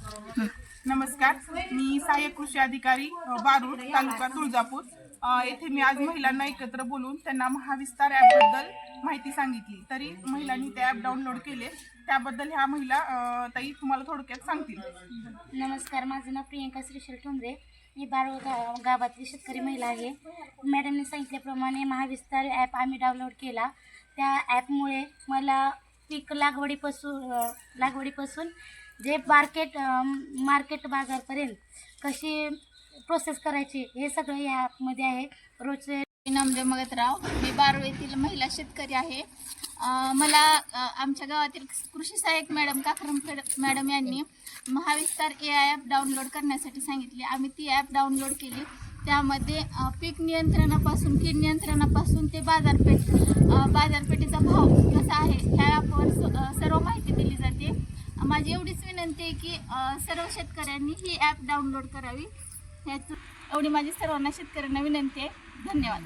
नमस्कार, मी सहाय्यक कृषी अधिकारी बारूड तालुका तुळजापूर येथे मी आज महिलांना एकत्र बोलून त्यांना महाविस्तार ॲपबद्दल माहिती सांगितली. तरी महिलांनी ते ॲप डाउनलोड केले, त्याबद्दल ह्या महिला ताई तुम्हाला थोडक्यात सांगतील. नमस्कार, माझं नाव प्रियंका श्रीशैल ठोंबरे. मी बारूड गावातली शेतकरी महिला आहे. मॅडमने सांगितल्याप्रमाणे महाविस्तार ॲप आम्ही डाउनलोड केला. त्या ॲपमुळे मला पीक लागवडीपासून जे मार्केट बाजारपर्यंत कशी प्रोसेस करायची हे सगळं या ॲपमध्ये आहे. रोजचे नामदेव मगतराव, मी बारूड येथील महिला शेतकरी आहे. मला आमच्या गावातील कृषी सहाय्यक मॅडम काकरम मॅडम यांनी महाविस्तार AI ॲप डाउनलोड करण्यासाठी सांगितले. आम्ही ती ॲप डाउनलोड केली. त्यामध्ये पीक नियंत्रणापासून कीड नियंत्रणापासून ते बाजारपेठेचा भाव कसा आहे ह्या ॲपवर सर्व माहिती दिली जाते. माझी एवढीच विनंती आहे की सर्व शेतकऱ्यांनी ही ॲप डाउनलोड करावी. एवढी माझी सर्वांना शेतकऱ्यांना विनंती आहे. धन्यवाद.